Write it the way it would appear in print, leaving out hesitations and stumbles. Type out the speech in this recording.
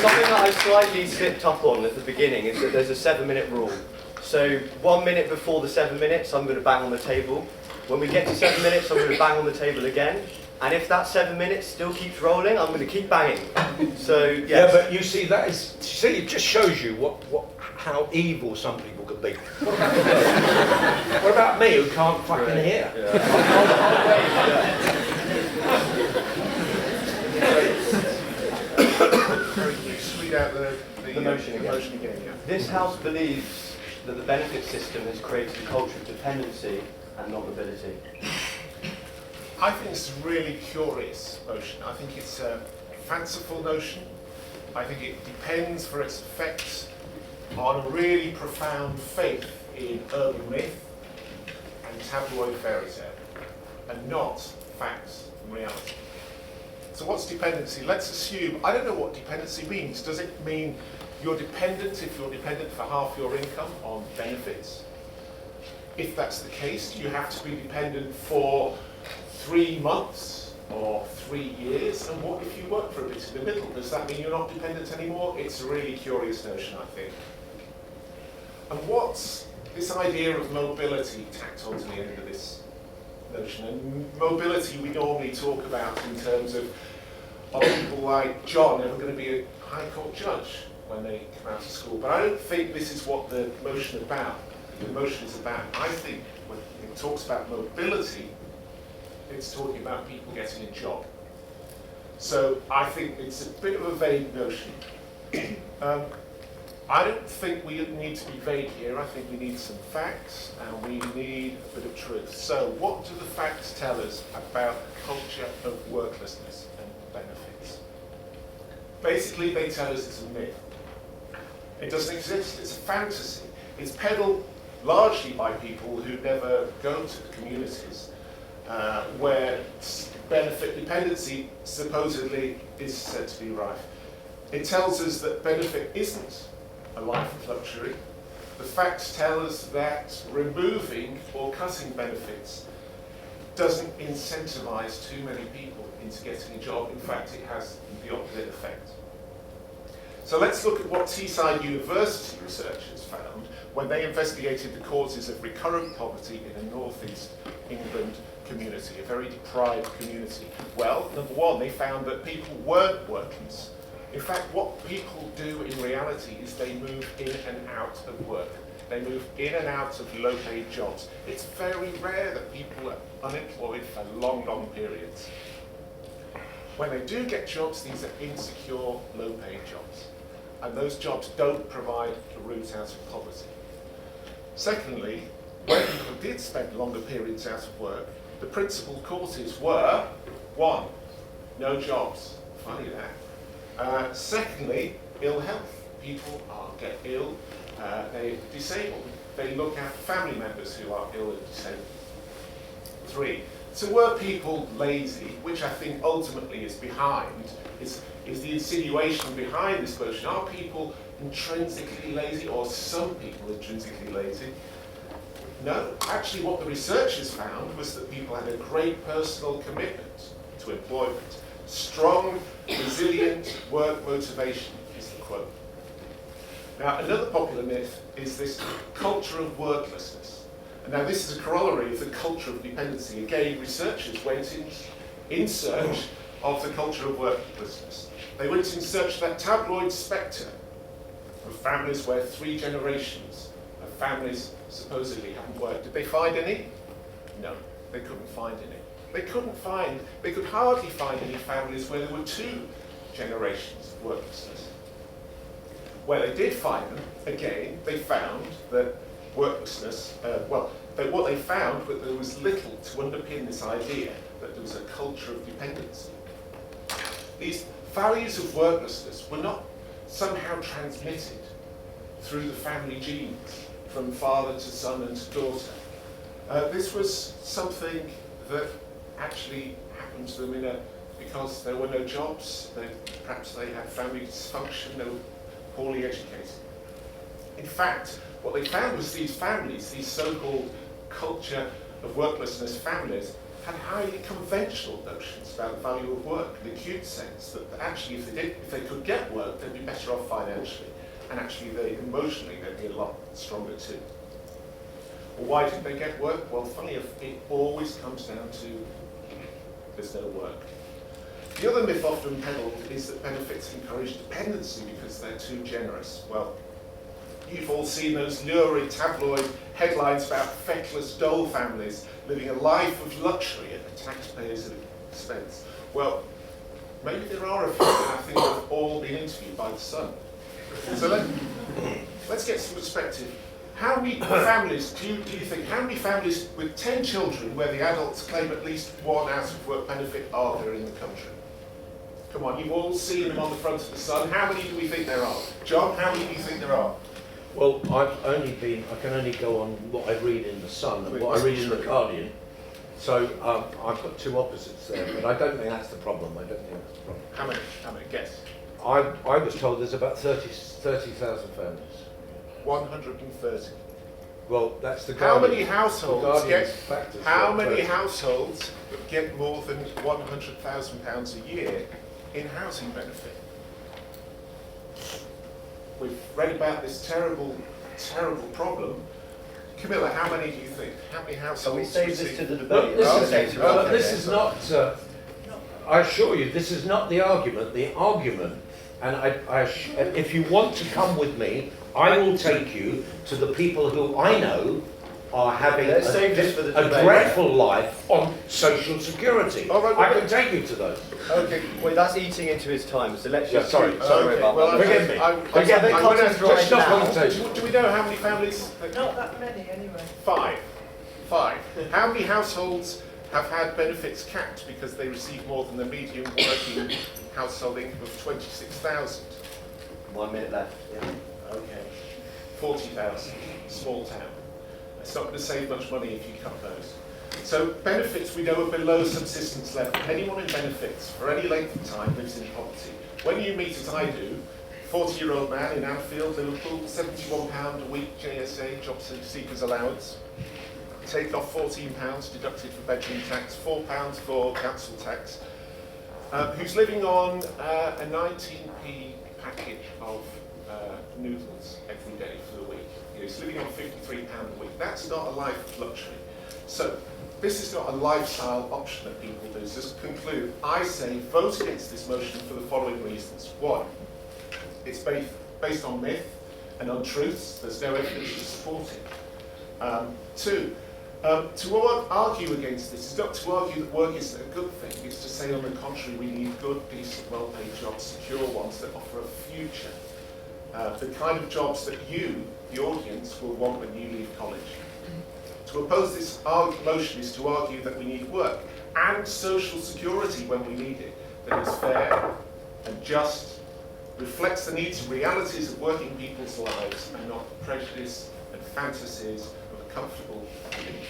something that I slightly slipped up on at the beginning is that there's a 7-minute rule. So 1 minute before the 7 minutes, I'm going to bang on the table. When we get to 7 minutes, I'm going to bang on the table again. And if that 7 minutes still keeps rolling, I'm going to keep banging. So, yes. Yeah, but you see, it just shows you how evil some people could be. What about me, who can't fucking hear? Yeah. Just read out the motion again. Yeah. This House believes that the benefit system has created a culture of dependency and not mobility. I think it's a really curious notion. I think it's a fanciful notion. I think it depends for its effects on a really profound faith in urban myth and tabloid fairy tale, and not facts and reality. So what's dependency? Let's assume, I don't know what dependency means. Does it mean you're dependent, if you're dependent for half your income, on benefits? If that's the case, do you have to be dependent for 3 months or 3 years? And what if you work for a bit in the middle? Does that mean you're not dependent anymore? It's a really curious notion, I think. And what's this idea of mobility tacked onto the end of this notion? And mobility we normally talk about in terms of people like John who are going to be a High Court judge when they come out of school. But I don't think this is what the motion is about. I think when it talks about mobility, it's talking about people getting a job. So I think it's a bit of a vague notion. I don't think we need to be vague here. I think we need some facts and we need a bit of truth. So what do the facts tell us about the culture of worklessness and benefits? Basically, they tell us it's a myth. It doesn't exist. It's a fantasy. It's peddled largely by people who never go to the communities where benefit dependency supposedly is said to be rife. It tells us that benefit isn't a life of luxury. The facts tell us that removing or cutting benefits doesn't incentivize too many people into getting a job. In fact, it has the opposite effect. So let's look at what Teesside University researchers found when they investigated the causes of recurrent poverty in a northeast England community, a very deprived community. Well, number one, they found that people weren't workless. In fact, what people do in reality is they move in and out of work. They move in and out of low-paid jobs. It's very rare that people are unemployed for long, long periods. When they do get jobs, these are insecure, low-paid jobs. And those jobs don't provide a route out of poverty. Secondly, when people did spend longer periods out of work, the principal causes were, one, no jobs. Funny that. Secondly, ill health. People get ill, they're disabled. They look after family members who are ill and disabled. 3, so were people lazy, which I think ultimately is behind, is the insinuation behind this notion. Are people intrinsically lazy, or some people intrinsically lazy? No, actually what the researchers found was that people had a great personal commitment to employment. Strong, resilient work motivation is the quote. Now, another popular myth is this culture of worklessness. And now this is a corollary of the culture of dependency. Again, researchers went in search of the culture of worklessness. They went in search of that tabloid spectre of families where 3 generations of families supposedly haven't worked. Did they find any? No, they couldn't find any. They could hardly find any families where there were 2 generations of worklessness. Where they did find them, again, they found that worklessness, what they found was that there was little to underpin this idea that there was a culture of dependency. These values of worklessness were not somehow transmitted through the family genes from father to son and to daughter. This was something that actually happened to them because there were no jobs, perhaps they had family dysfunction, they were poorly educated. In fact, what they found was these families, these so-called culture of worklessness families, had highly conventional notions about the value of work, in the acute sense that actually if they could get work, they'd be better off financially, and actually emotionally they'd be a lot stronger too. Well, why didn't they get work? Well, funny enough, it always comes down to there's no work. The other myth often peddled is that benefits encourage dependency because they're too generous. Well, you've all seen those lurid tabloid headlines about feckless dole families living a life of luxury at the taxpayer's expense. Well, maybe there are a few, and I think they've all been interviewed by The Sun. So let's get some perspective. How many families do you think, how many families with 10 children where the adults claim at least one out of work benefit are there in the country? Come on, you've all seen them on the front of The Sun. How many do we think there are? John, how many do you think there are? Well, I can only go on what I read in The Sun and what I read in The Guardian. So I've got two opposites there, but I don't think that's the problem. I don't think that's the problem. How many? Guess. I was told there's about 30,000 families. 130. Well, that's the How Guardian. many households Guardian's get? factors How are many 30. households get more than £100,000 a year in housing benefit? We've read about this terrible, terrible problem. Camilla, how many do you think? How many households? So we save this receive- to the Look, debate. this is not. I assure you, this is not the argument. The argument, and if you want to come with me, I will take you to the people who I know are having Let's save this for the a debate. dreadful life on social security. All right, I can take you to those. Okay. Wait, that's eating into his time, so let's Yeah, just... sorry, Okay, about well, that. Forgive me. Forgive me. I'm gonna have to Right Just stop now. on the table. Do we know how many families? Not that many, anyway. Five. How many households have had benefits capped because they receive more than the median working household income of 26,000? 1 minute left. Yeah. Okay. 40,000. Small town. It's not going to save much money if you cut those. So benefits we know are below subsistence level. Anyone in benefits for any length of time lives in poverty. When you meet, as I do, 40-year-old man in Anfield, Liverpool, £71 a week JSA, job seekers allowance. Take off £14 deducted for bedroom tax, £4 for council tax. Who's living on a 19p packet of noodles every day for the week. He's living on £53 a week. That's not a life of luxury. So this is not a lifestyle option that people do. So to conclude, I say vote against this motion for the following reasons. One, it's based on myth and untruths. There's no evidence to support it. Two, to argue against this is not to argue that work isn't a good thing. It's to say, on the contrary, we need good, decent, well-paid jobs, secure ones that offer a future. The kind of jobs that you, the audience, will want when you leave college. To oppose this motion is to argue that we need work and social security when we need it, that is fair and just, reflects the needs and realities of working people's lives and not the prejudice and fantasies of a comfortable elite.